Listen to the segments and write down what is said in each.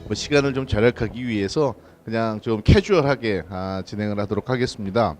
뭐 시간을 좀 절약하기 위해서 그냥 좀 캐주얼하게 진행을 하도록 하겠습니다.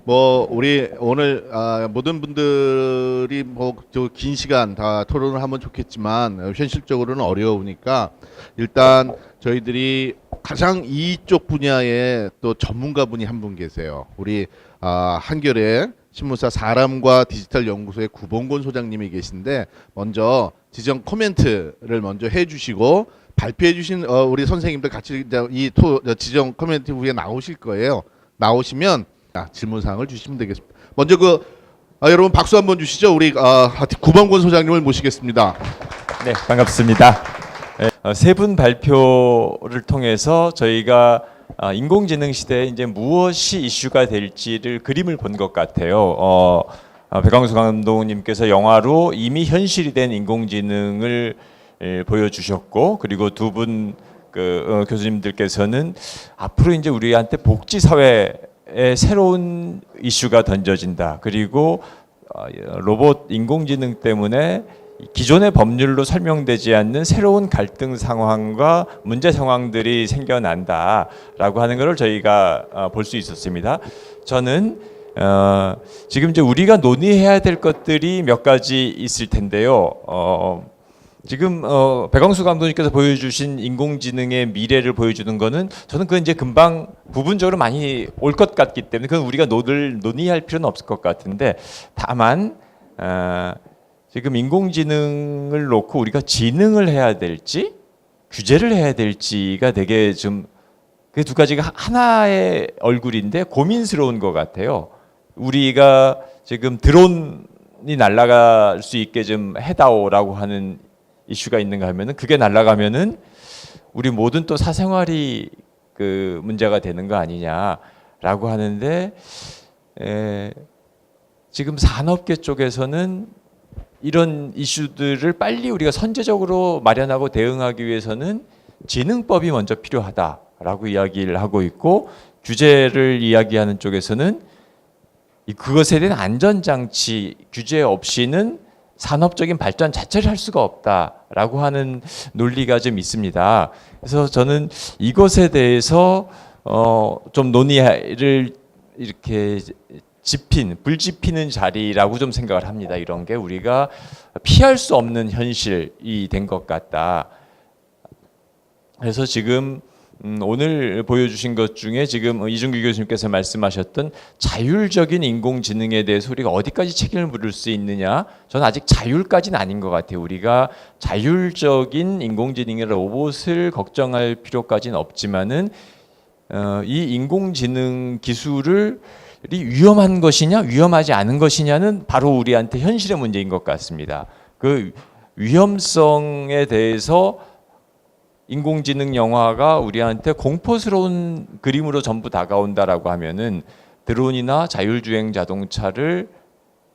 뭐 우리 오늘 모든 분들이 뭐 긴 시간 다 토론을 하면 좋겠지만 현실적으로는 어려우니까 일단 저희들이 가장 이쪽 분야에 또 전문가분이 한 분 계세요. 우리 한겨레 신문사 사람과 디지털 연구소의 구봉곤 소장님이 계신데 먼저 지정 코멘트를 먼저 해주시고 발표해주신 우리 선생님들 같이 이 지정 코멘트 후에 나오실 거예요. 나오시면 질문 사항을 주시면 되겠습니다. 먼저 여러분 박수 한번 주시죠. 우리 구봉곤 소장님을 모시겠습니다. 네, 반갑습니다. 세 분 발표를 통해서 저희가 인공지능 시대에 이제 무엇이 이슈가 될지를 그림을 본 것 같아요. 백광수 감독님께서 영화로 이미 현실이 된 인공지능을 보여주셨고, 그리고 두 분 교수님들께서는 앞으로 이제 우리한테 복지 사회에 새로운 이슈가 던져진다. 그리고 로봇 인공지능 때문에 기존의 법률로 설명되지 않는 새로운 갈등 상황과 문제 상황들이 생겨난다라고 하는 것을 저희가 볼 수 있었습니다. 저는 지금 이제 우리가 논의해야 될 것들이 몇 가지 있을 텐데요. 지금 백광수 감독님께서 보여주신 인공지능의 미래를 보여주는 거는 저는 그건 이제 금방 부분적으로 많이 올 것 같기 때문에 그건 우리가 논의할 필요는 없을 것 같은데, 다만 지금 인공지능을 놓고 우리가 지능을 해야 될지 규제를 해야 될지가 되게 좀 그 두 가지가 하나의 얼굴인데 고민스러운 것 같아요. 우리가 지금 드론이 날아갈 수 있게 좀 해다오라고 하는 이슈가 있는가 하면은 그게 날아가면은 우리 모든 또 사생활이 그 문제가 되는 거 아니냐라고 하는데, 지금 산업계 쪽에서는 이런 이슈들을 빨리 우리가 선제적으로 마련하고 대응하기 위해서는 지능법이 먼저 필요하다라고 이야기를 하고 있고, 규제를 이야기하는 쪽에서는 그것에 대한 안전장치 규제 없이는 산업적인 발전 자체를 할 수가 없다라고 하는 논리가 좀 있습니다. 그래서 저는 이것에 대해서 좀 논의를 이렇게 불 지피는 자리라고 좀 생각을 합니다. 이런 게 우리가 피할 수 없는 현실이 된 것 같다. 그래서 지금 오늘 보여주신 것 중에 지금 이준규 교수님께서 말씀하셨던 자율적인 인공지능에 대해서 우리가 어디까지 책임을 물을 수 있느냐, 저는 아직 자율까지는 아닌 것 같아요. 우리가 자율적인 인공지능의 로봇을 걱정할 필요까지는 없지만은 이 인공지능 기술을 위험한 것이냐 위험하지 않은 것이냐는 바로 우리한테 현실의 문제인 것 같습니다. 그 위험성에 대해서 인공지능 영화가 우리한테 공포스러운 그림으로 전부 다가온다라고 하면은 드론이나 자율주행 자동차를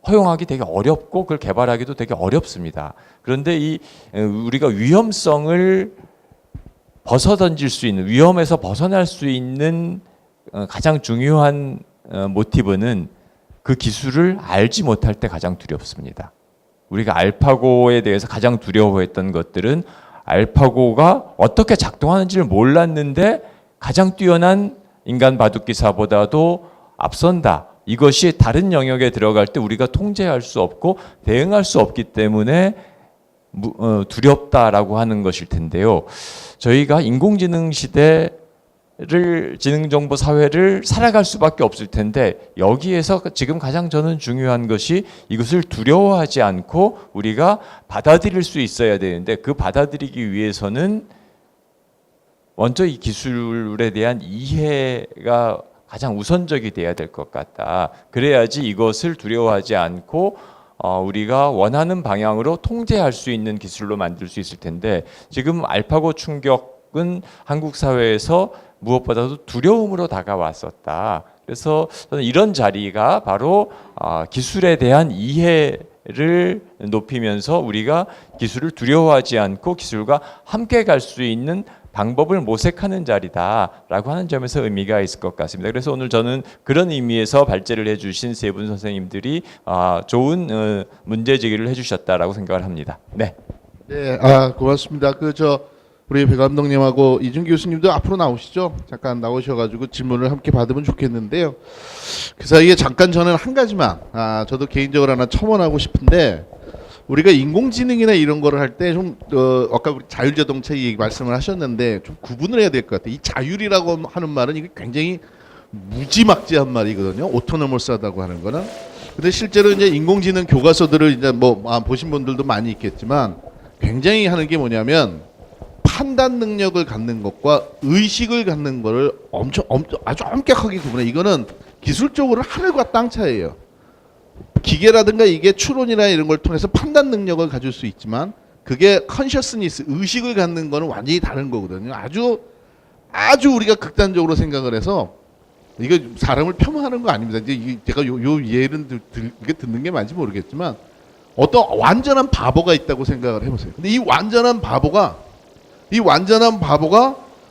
허용하기 되게 어렵고 그걸 개발하기도 되게 어렵습니다. 그런데 우리가 위험성을 벗어던질 수 있는, 위험에서 벗어날 수 있는 가장 중요한 모티브는 그 기술을 알지 못할 때 가장 두렵습니다. 우리가 알파고에 대해서 가장 두려워했던 것들은 알파고가 어떻게 작동하는지를 몰랐는데 가장 뛰어난 인간 바둑기사보다도 앞선다. 이것이 다른 영역에 들어갈 때 우리가 통제할 수 없고 대응할 수 없기 때문에 두렵다라고 하는 것일 텐데요. 저희가 인공지능 시대를, 지능정보 사회를 살아갈 수밖에 없을 텐데, 여기에서 지금 가장 저는 중요한 것이 이것을 두려워하지 않고 우리가 받아들일 수 있어야 되는데, 그 받아들이기 위해서는 먼저 이 기술에 대한 이해가 가장 우선적이 돼야 될 것 같다. 그래야지 이것을 두려워하지 않고 우리가 원하는 방향으로 통제할 수 있는 기술로 만들 수 있을 텐데, 지금 알파고 충격은 한국 사회에서 무엇보다도 두려움으로 다가왔었다. 그래서 저는 이런 자리가 바로 기술에 대한 이해를 높이면서 우리가 기술을 두려워하지 않고 기술과 함께 갈 수 있는 방법을 모색하는 자리다라고 하는 점에서 의미가 있을 것 같습니다. 그래서 오늘 저는 그런 의미에서 발제를 해주신 세 분 선생님들이 좋은 문제 제기를 해주셨다라고 생각을 합니다. 네. 네, 고맙습니다. 우리 배 감독님하고 이준 교수님도 앞으로 나오시죠. 잠깐 나오셔가지고 질문을 함께 받으면 좋겠는데요. 그 사이에 잠깐 저는 한 가지만 저도 개인적으로 하나 첨언하고 싶은데, 우리가 인공지능이나 이런 거를 할 때 좀 아까 우리 자율자동차 얘기 말씀을 하셨는데 좀 구분을 해야 될 것 같아요. 이 자율이라고 하는 말은 이게 굉장히 무지막지한 말이거든요. 오토노머스하다고 하는 거는. 근데 실제로 이제 인공지능 교과서들을 이제 뭐 보신 분들도 많이 있겠지만 굉장히 하는 게 뭐냐면 판단 능력을 갖는 것과 의식을 갖는 거를 아주 엄격하게 구분해. 이거는 기술적으로 하늘과 땅 차이예요. 기계라든가 이게 추론이나 이런 걸 통해서 판단 능력을 가질 수 있지만 그게 컨셔스니스, 의식을 갖는 거는 완전히 다른 거거든요. 아주 우리가 극단적으로 생각을 해서 이거 사람을 폄하하는 거 아닙니다. 이제 제가 요 예를 듣는 게 맞는지 모르겠지만 어떤 완전한 바보가 있다고 생각을 해보세요. 근데 이 완전한 바보가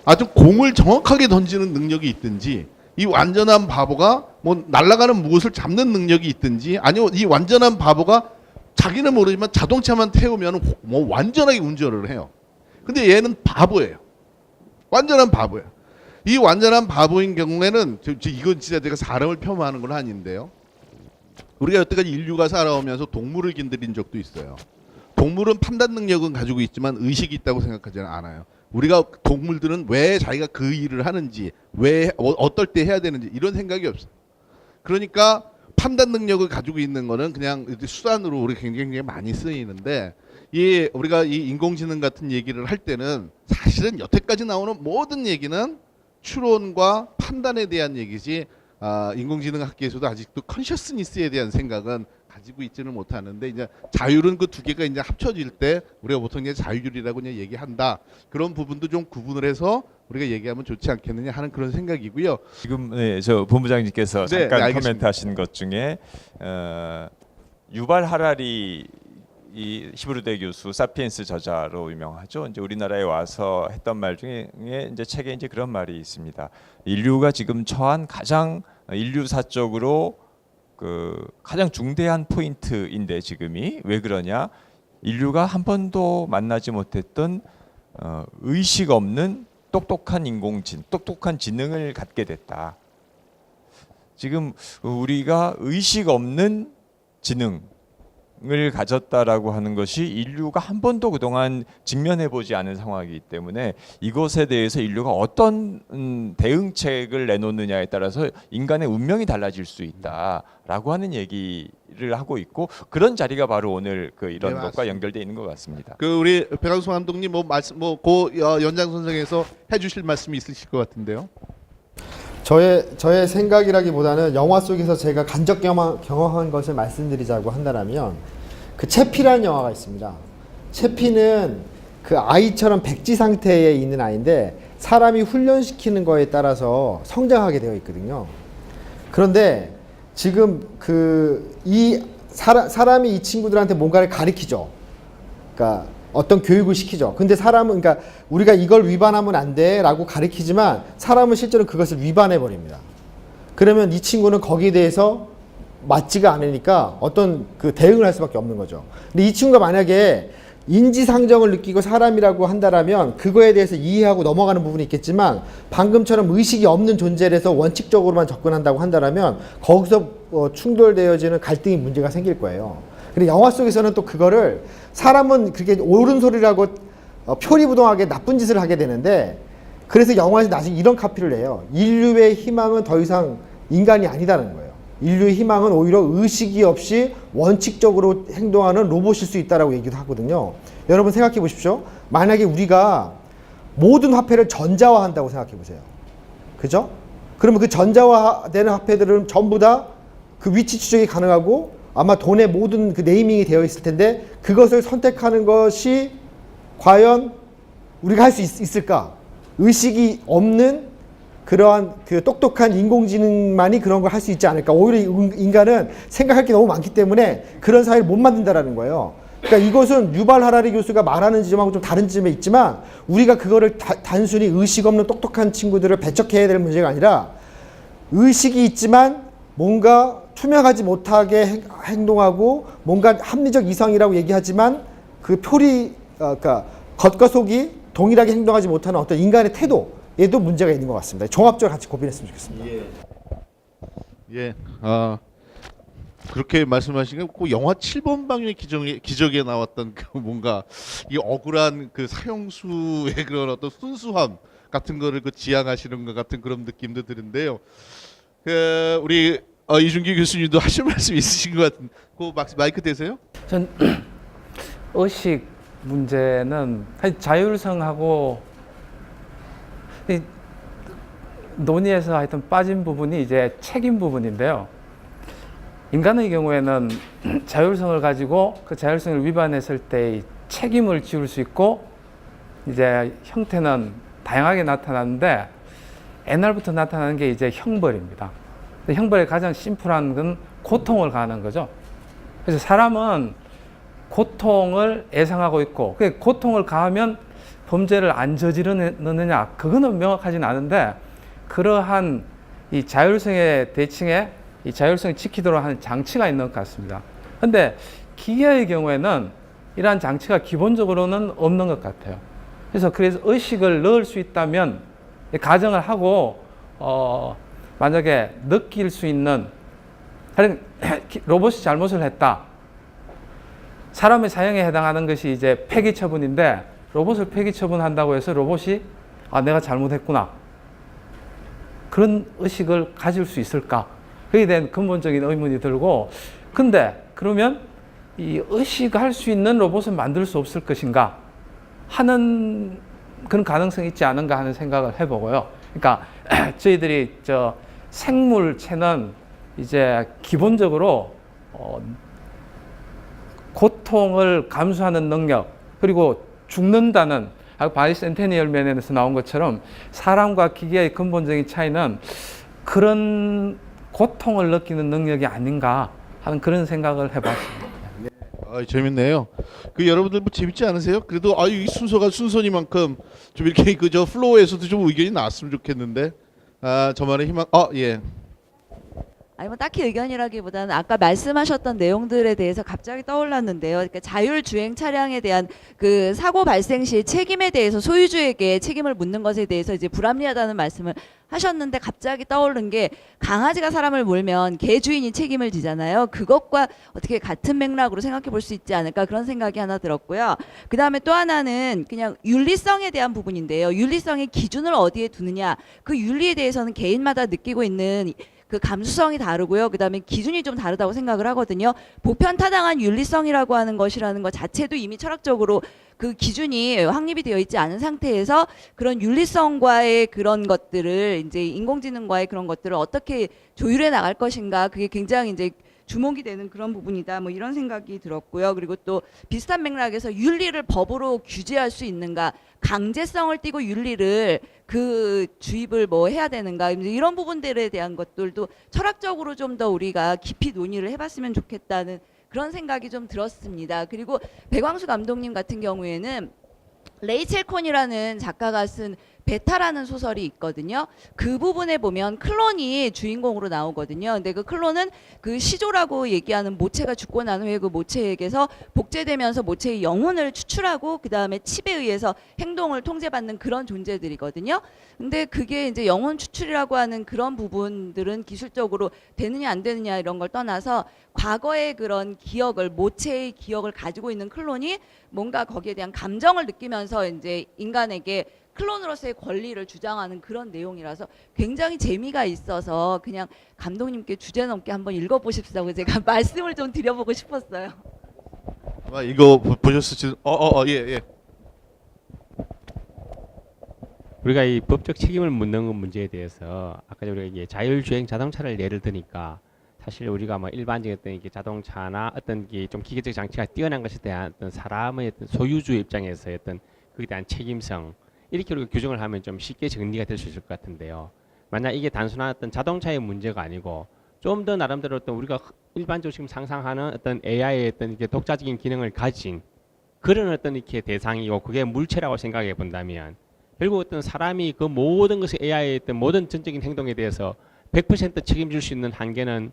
아주 공을 정확하게 던지는 능력이 있든지, 이 완전한 바보가 뭐 날아가는 무엇을 잡는 능력이 있든지, 아니면 이 완전한 바보가 자기는 모르지만 자동차만 태우면 뭐 완전하게 운전을 해요. 근데 얘는 바보예요. 완전한 바보예요. 이 완전한 바보인 경우에는 이건 진짜 제가 사람을 폄하하는 건 아닌데요. 우리가 여태까지 인류가 살아오면서 동물을 긴드린 적도 있어요. 동물은 판단 능력은 가지고 있지만 의식이 있다고 생각하지는 않아요. 우리가 동물들은 왜 자기가 그 일을 하는지, 왜 어떨 때 해야 되는지 이런 생각이 없어요. 그러니까 판단 능력을 가지고 있는 거는 그냥 수단으로 우리 굉장히 많이 쓰이는데, 우리가 이 인공지능 같은 얘기를 할 때는 사실은 여태까지 나오는 모든 얘기는 추론과 판단에 대한 얘기지, 인공지능 학계에서도 아직도 컨셔스니스에 대한 생각은 가지고 있지는 못하는데, 이제 자율은 그 두 개가 이제 합쳐질 때 우리가 보통 이제 자율이라고 그냥 얘기한다. 그런 부분도 좀 구분을 해서 우리가 얘기하면 좋지 않겠느냐 하는 그런 생각이고요. 지금 저 본부장님께서 네, 잠깐 네, 코멘트하신 것 중에 유발 하라리 이 히브루대 교수 사피엔스 저자로 유명하죠. 이제 우리나라에 와서 했던 말 중에 이제 책에 이제 그런 말이 있습니다. 인류가 지금 처한 가장 인류사적으로 그 가장 중대한 포인트인데, 지금이 왜 그러냐? 인류가 한 번도 만나지 못했던 의식 없는 똑똑한 똑똑한 지능을 갖게 됐다. 지금 우리가 의식 없는 지능을 가졌다라고 하는 것이 인류가 한 번도 그동안 직면해보지 않은 상황이기 때문에 이것에 대해서 인류가 어떤 대응책을 내놓느냐에 따라서 인간의 운명이 달라질 수 있다라고 하는 얘기를 하고 있고, 그런 자리가 바로 오늘 이런 것과 연결되어 있는 것 같습니다. 우리 배강수 감독님 고 연장선상에서 해주실 말씀이 있으실 것 같은데요. 저의 생각이라기보다는 영화 속에서 제가 간접 경험한 것을 말씀드리자고 한다면, 그 채피라는 영화가 있습니다. 채피는 그 아이처럼 백지 상태에 있는 아이인데 사람이 훈련시키는 거에 따라서 성장하게 되어 있거든요. 그런데 지금 사람이 이 친구들한테 뭔가를 가르치죠. 그러니까 어떤 교육을 시키죠. 근데 사람은, 그러니까 우리가 이걸 위반하면 안 돼라고 가르치지만 사람은 실제로 그것을 위반해 버립니다. 그러면 이 친구는 거기에 대해서 맞지가 않으니까 어떤 그 대응을 할 수밖에 없는 거죠. 근데 이 친구가 만약에 인지상정을 느끼고 사람이라고 한다라면 그거에 대해서 이해하고 넘어가는 부분이 있겠지만, 방금처럼 의식이 없는 존재라서 원칙적으로만 접근한다고 한다라면 거기서 충돌되어지는 갈등이 문제가 생길 거예요. 근데 영화 속에서는 또 그거를, 사람은 그렇게 옳은 소리라고 표리부동하게 나쁜 짓을 하게 되는데, 그래서 영화에서 나중에 이런 카피를 내요. 인류의 희망은 더 이상 인간이 아니다는 거예요. 인류의 희망은 오히려 의식이 없이 원칙적으로 행동하는 로봇일 수 있다라고 얘기도 하거든요. 여러분 생각해 보십시오. 만약에 우리가 모든 화폐를 전자화한다고 생각해 보세요. 그죠? 그러면 그 전자화되는 화폐들은 전부 다 그 위치 추적이 가능하고 아마 돈의 모든 그 네이밍이 되어 있을 텐데, 그것을 선택하는 것이 과연 우리가 할 수 있을까? 의식이 없는 그러한 그 똑똑한 인공지능만이 그런 걸 할 수 있지 않을까? 오히려 인간은 생각할 게 너무 많기 때문에 그런 사회를 못 만든다라는 거예요. 그러니까 이것은 유발 하라리 교수가 말하는 지점하고 좀 다른 지점에 있지만, 우리가 그거를 단순히 의식 없는 똑똑한 친구들을 배척해야 될 문제가 아니라, 의식이 있지만 뭔가 투명하지 못하게 행동하고 뭔가 합리적 이성이라고 얘기하지만 그 그러니까 겉과 속이 동일하게 행동하지 못하는 어떤 인간의 태도에도 문제가 있는 것 같습니다. 종합적으로 같이 고민했으면 좋겠습니다. 예, 그렇게 말씀하신 게 영화 7번 방의 기적에 나왔던 그 뭔가 이 억울한 그 사형수의 그런 어떤 순수함 같은 거를 그 지향하시는 것 같은 그런 느낌도 드는데요. 우리 이준기 교수님도 하실 말씀 있으신 것 같은. 그 마이크 되세요? 전 의식 문제는 자율성하고 논의에서 하여튼 빠진 부분이 이제 책임 부분인데요. 인간의 경우에는 자율성을 가지고 그 자율성을 위반했을 때 책임을 지울 수 있고 이제 형태는 다양하게 나타나는데 옛날부터 나타나는 게 이제 형벌입니다. 형벌의 가장 심플한 건 고통을 가하는 거죠. 그래서 사람은 고통을 예상하고 있고 그 고통을 가하면 범죄를 안 저지르느냐 그거는 명확하진 않은데 그러한 이 자율성의 대칭에 이 자율성을 지키도록 하는 장치가 있는 것 같습니다. 그런데 기계의 경우에는 이러한 장치가 기본적으로는 없는 것 같아요. 그래서 의식을 넣을 수 있다면 가정을 하고 만약에 느낄 수 있는 로봇이 잘못을 했다. 사람의 사형에 해당하는 것이 이제 폐기 처분인데 로봇을 폐기 처분한다고 해서 로봇이 내가 잘못했구나. 그런 의식을 가질 수 있을까? 그에 대한 근본적인 의문이 들고 근데 그러면 이 의식할 수 있는 로봇을 만들 수 없을 것인가 하는 그런 가능성이 있지 않은가 하는 생각을 해보고요. 그러니까 저희들이 생물체는 이제 기본적으로 고통을 감수하는 능력 그리고 죽는다는 바이센테니얼 맨에서 나온 것처럼 사람과 기계의 근본적인 차이는 그런 고통을 느끼는 능력이 아닌가 하는 그런 생각을 해봤습니다. 재밌네요. 여러분들 뭐 재밌지 않으세요? 그래도 이 순서가 순서니만큼 좀 이렇게 그저 플로어에서도 좀 의견이 나왔으면 좋겠는데 저만의 희망. 예. 아니 뭐 딱히 의견이라기보다는 아까 말씀하셨던 내용들에 대해서 갑자기 떠올랐는데요. 그러니까 자율주행 차량에 대한 그 사고 발생 시 책임에 대해서 소유주에게 책임을 묻는 것에 대해서 이제 불합리하다는 말씀을 하셨는데 갑자기 떠오른 게 강아지가 사람을 몰면 개 주인이 책임을 지잖아요. 그것과 어떻게 같은 맥락으로 생각해 볼 수 있지 않을까 그런 생각이 하나 들었고요. 그 다음에 또 하나는 그냥 윤리성에 대한 부분인데요. 윤리성의 기준을 어디에 두느냐 그 윤리에 대해서는 개인마다 느끼고 있는 그 감수성이 다르고요. 그 다음에 기준이 좀 다르다고 생각을 하거든요. 보편타당한 윤리성이라고 하는 것이라는 것 자체도 이미 철학적으로 그 기준이 확립이 되어 있지 않은 상태에서 그런 윤리성과의 그런 것들을 이제 인공지능과의 그런 것들을 어떻게 조율해 나갈 것인가 그게 굉장히 이제 주목이 되는 그런 부분이다. 뭐 이런 생각이 들었고요. 그리고 또 비슷한 맥락에서 윤리를 법으로 규제할 수 있는가, 강제성을 띠고 윤리를 그 주입을 뭐 해야 되는가 이런 부분들에 대한 것들도 철학적으로 좀 더 우리가 깊이 논의를 해봤으면 좋겠다는 그런 생각이 좀 들었습니다. 그리고 백왕수 감독님 같은 경우에는 레이첼 콘이라는 작가가 쓴 베타라는 소설이 있거든요. 그 부분에 보면 클론이 주인공으로 나오거든요. 근데 그 클론은 그 시조라고 얘기하는 모체가 죽고 난 후에 그 모체에게서 복제되면서 모체의 영혼을 추출하고 그 다음에 칩에 의해서 행동을 통제받는 그런 존재들이거든요. 근데 그게 이제 영혼 추출이라고 하는 그런 부분들은 기술적으로 되느냐 안 되느냐 이런 걸 떠나서 과거의 그런 기억을 모체의 기억을 가지고 있는 클론이 뭔가 거기에 대한 감정을 느끼면서 이제 인간에게 클론으로서의 권리를 주장하는 그런 내용이라서 굉장히 재미가 있어서 그냥 감독님께 주제넘게 한번 읽어보십시오. 제가 말씀을 좀 드려보고 싶었어요. 아마 이거 보셨을지. 예. 우리가 이 법적 책임을 묻는 문제에 대해서 아까 우리가 이게 자율주행 자동차를 예를 드니까 사실 우리가 뭐 일반적인 어떤 이게 자동차나 어떤 게 좀 기계적 장치가 뛰어난 것에 대한 어떤 사람의 어떤 소유주 입장에서의 어떤 그에 대한 책임성 이렇게 우리가 규정을 하면 좀 쉽게 정리가 될 수 있을 것 같은데요. 만약 이게 단순한 어떤 자동차의 문제가 아니고 좀 더 나름대로 어떤 우리가 일반적으로 지금 상상하는 어떤 AI의 어떤 이게 독자적인 기능을 가진 그런 어떤 이렇게 대상이고 그게 물체라고 생각해 본다면 결국 어떤 사람이 그 모든 것을 AI의 어떤 모든 전적인 행동에 대해서 100% 책임질 수 있는 한계는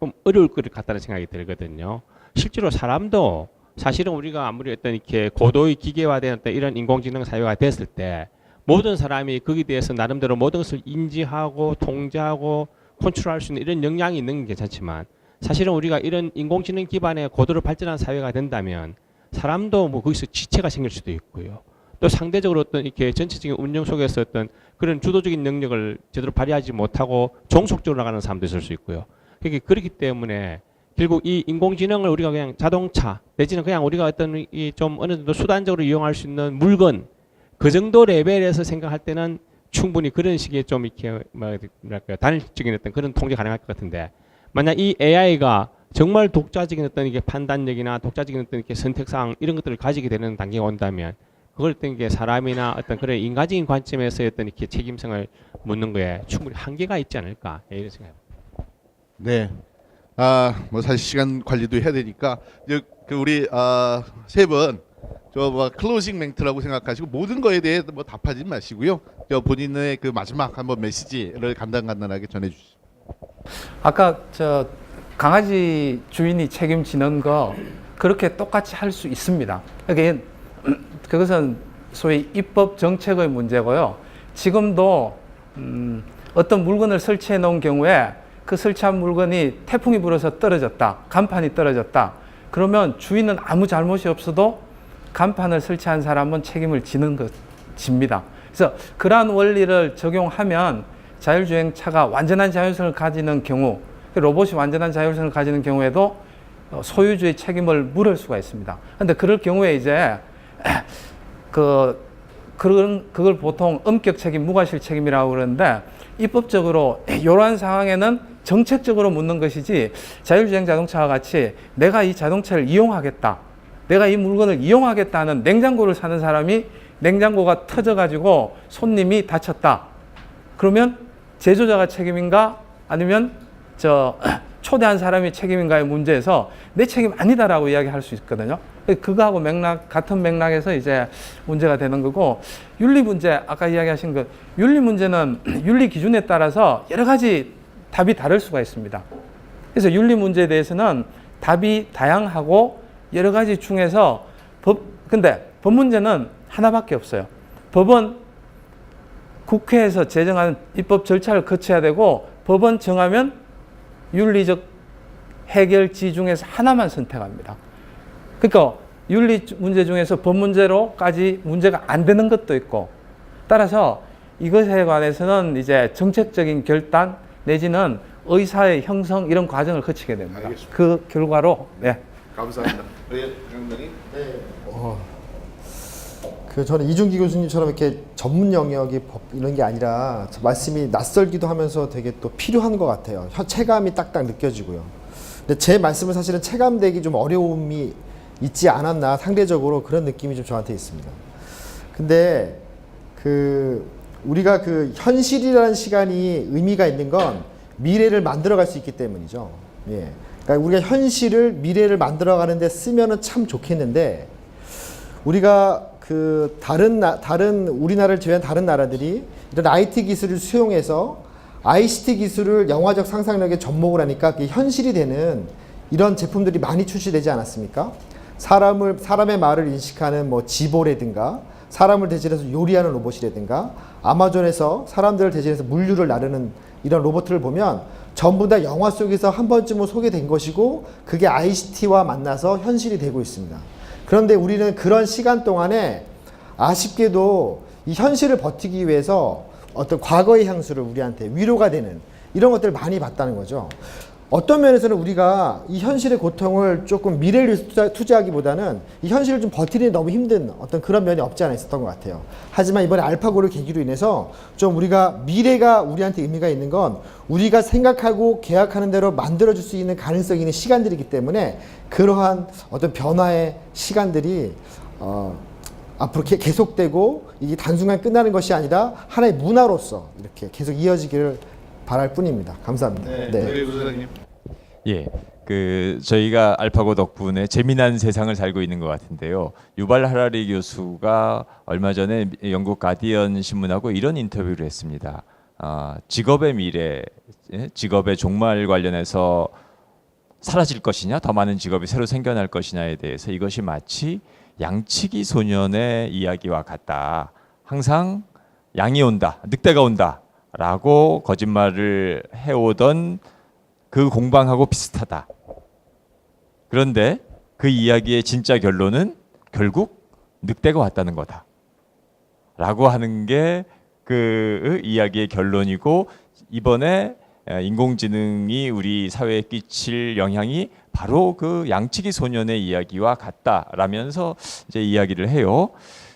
좀 어려울 것 같다는 생각이 들거든요. 실제로 사람도 사실은 우리가 아무리 어떤 이렇게 고도의 기계화된 어떤 이런 인공지능 사회가 됐을 때 모든 사람이 거기에 대해서 나름대로 모든 것을 인지하고 통제하고 컨트롤할 수 있는 이런 역량이 있는 게 괜찮지만 사실은 우리가 이런 인공지능 기반의 고도로 발전한 사회가 된다면 사람도 뭐 거기서 지체가 생길 수도 있고요. 또 상대적으로 어떤 이렇게 전체적인 운영 속에서 어떤 그런 주도적인 능력을 제대로 발휘하지 못하고 종속적으로 나가는 사람도 있을 수 있고요. 그렇기 때문에 결국 이 인공지능을 우리가 그냥 자동차 내지는 그냥 우리가 어떤 이 좀 어느 정도 수단적으로 이용할 수 있는 물건 그 정도 레벨에서 생각할 때는 충분히 그런 식의 좀 이렇게 뭐랄까요 단일적인 어떤 그런 통제 가능할 것 같은데 만약 이 AI가 정말 독자적인 어떤 이게 판단력이나 독자적인 어떤 이렇게 선택사항 이런 것들을 가지게 되는 단계가 온다면 그걸 어떤 게 사람이나 어떤 그런 인간적인 관점에서의 어떤 이렇게 책임성을 묻는 거에 충분히 한계가 있지 않을까 이런 생각입니다. 네. 뭐 사실 시간 관리도 해야 되니까 이제 그 우리 세 분 저 뭐 클로징 멘트라고 생각하시고 모든 거에 대해 뭐 답하지 마시고요. 저 본인의 그 마지막 한번 메시지를 간단하게 전해 주시죠. 아까 저 강아지 주인이 책임지는 거 그렇게 똑같이 할 수 있습니다. 그게 그것은 소위 입법 정책의 문제고요. 지금도 어떤 물건을 설치해 놓은 경우에 그 설치한 물건이 태풍이 불어서 떨어졌다, 간판이 떨어졌다. 그러면 주인은 아무 잘못이 없어도 간판을 설치한 사람은 책임을 집니다. 그래서 그러한 원리를 적용하면 자율주행차가 완전한 자율성을 가지는 경우, 로봇이 완전한 자율성을 가지는 경우에도 소유주의 책임을 물을 수가 있습니다. 그런데 그럴 경우에 이제 그걸 보통 엄격 책임, 무과실 책임이라고 그러는데 입법적으로 이러한 상황에는 정책적으로 묻는 것이지 자율주행 자동차와 같이 내가 이 자동차를 이용하겠다, 내가 이 물건을 이용하겠다는 냉장고를 사는 사람이 냉장고가 터져가지고 손님이 다쳤다. 그러면 제조자가 책임인가 아니면 초대한 사람이 책임인가의 문제에서 내 책임 아니다라고 이야기할 수 있거든요. 그거하고 같은 맥락에서 이제 문제가 되는 거고, 윤리 문제, 아까 이야기하신 그 윤리 문제는 윤리 기준에 따라서 여러 가지 답이 다를 수가 있습니다. 그래서 윤리 문제에 대해서는 답이 다양하고 여러 가지 중에서 근데 법 문제는 하나밖에 없어요. 법은 국회에서 제정한 입법 절차를 거쳐야 되고 법은 정하면 윤리적 해결지 중에서 하나만 선택합니다. 그러니까 윤리 문제 중에서 법 문제로까지 문제가 안 되는 것도 있고, 따라서 이것에 관해서는 이제 정책적인 결단 내지는 의사의 형성 이런 과정을 거치게 됩니다. 알겠습니다. 그 결과로 네. 감사합니다. 네, 장관님. 저는 이준기 교수님처럼 이렇게 전문 영역이 법 이런 게 아니라 말씀이 낯설기도 하면서 되게 또 필요한 것 같아요. 체감이 딱딱 느껴지고요. 근데 제 말씀은 사실은 체감되기 좀 어려움이 있지 않았나, 상대적으로 그런 느낌이 좀 저한테 있습니다. 근데 우리가 현실이라는 시간이 의미가 있는 건 미래를 만들어갈 수 있기 때문이죠. 예. 그러니까 우리가 현실을 미래를 만들어가는데 쓰면은 참 좋겠는데, 우리가 다른 우리나라를 제외한 다른 나라들이 이런 IT 기술을 수용해서 ICT 기술을 영화적 상상력에 접목을 하니까 그게 현실이 되는 이런 제품들이 많이 출시되지 않았습니까? 사람의 말을 인식하는 뭐 지보라든가, 사람을 대신해서 요리하는 로봇이라든가, 아마존에서 사람들을 대신해서 물류를 나르는 이런 로봇을 보면 전부 다 영화 속에서 한 번쯤은 소개된 것이고, 그게 ICT와 만나서 현실이 되고 있습니다. 그런데 우리는 그런 시간 동안에 아쉽게도 이 현실을 버티기 위해서 어떤 과거의 향수를 우리한테 위로가 되는 이런 것들을 많이 봤다는 거죠. 어떤 면에서는 우리가 이 현실의 고통을 조금 미래를 위해서 투자하기보다는 이 현실을 좀 버티는 게 너무 힘든 어떤 그런 면이 없지 않아 있었던 것 같아요. 하지만 이번에 알파고를 계기로 인해서 좀 우리가 미래가 우리한테 의미가 있는 건 우리가 생각하고 계약하는 대로 만들어줄 수 있는 가능성이 있는 시간들이기 때문에, 그러한 어떤 변화의 시간들이 앞으로 계속되고 이게 단순간 끝나는 것이 아니라 하나의 문화로서 이렇게 계속 이어지기를 바랄 뿐입니다. 감사합니다. 네, 부사장님. 예, 저희가 알파고 덕분에 재미난 세상을 살고 있는 것 같은데요. 유발 하라리 교수가 얼마 전에 영국 가디언 신문하고 이런 인터뷰를 했습니다. 직업의 미래, 직업의 종말 관련해서 사라질 것이냐, 더 많은 직업이 새로 생겨날 것이냐에 대해서 이것이 마치 양치기 소년의 이야기와 같다. 항상 양이 온다, 늑대가 온다라고 거짓말을 해오던 그 공방하고 비슷하다. 그런데 그 이야기의 진짜 결론은 결국 늑대가 왔다는 거다. 라고 하는 게 그 이야기의 결론이고, 이번에 인공지능이 우리 사회에 끼칠 영향이 바로 그 양치기 소년의 이야기와 같다라면서 이제 이야기를 해요.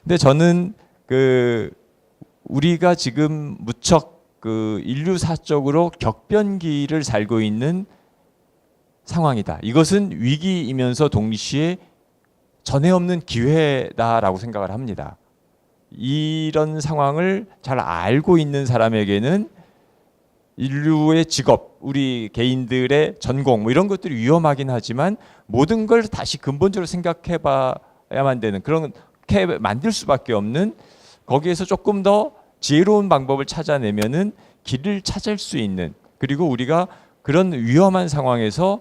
근데 저는 그 우리가 지금 무척 그 인류사적으로 격변기를 살고 있는 상황이다. 이것은 위기이면서 동시에 전에 없는 기회다라고 생각을 합니다. 이런 상황을 잘 알고 있는 사람에게는 인류의 직업, 우리 개인들의 전공 뭐 이런 것들이 위험하긴 하지만 모든 걸 다시 근본적으로 생각해 봐야만 되는, 그렇게 만들 수밖에 없는, 거기에서 조금 더 지혜로운 방법을 찾아내면은 길을 찾을 수 있는, 그리고 우리가 그런 위험한 상황에서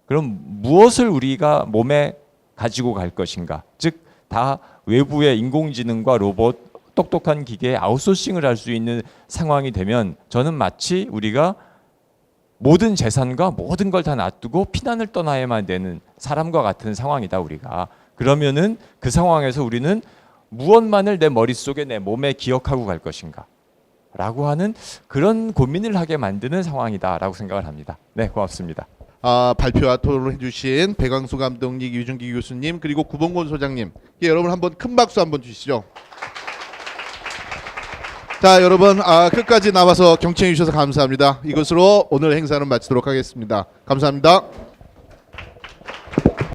그럼 무엇을 우리가 몸에 가지고 갈 것인가, 즉 다 외부의 인공지능과 로봇, 똑똑한 기계에 아웃소싱을 할 수 있는 상황이 되면 저는 마치 우리가 모든 재산과 모든 걸 다 놔두고 피난을 떠나야만 되는 사람과 같은 상황이다 우리가. 그러면은 그 상황에서 우리는 무엇만을 내 머릿속에 내 몸에 기억하고 갈 것인가 라고 하는 그런 고민을 하게 만드는 상황이다 라고 생각을 합니다. 네, 고맙습니다. 발표와 토론해 주신 배광수 감독님, 유준기 교수님, 그리고 구봉곤 소장님, 여러분 한번 큰 박수 한번 주시죠. 자, 여러분 끝까지 나와서 경청해 주셔서 감사합니다. 이것으로 오늘 행사는 마치도록 하겠습니다. 감사합니다.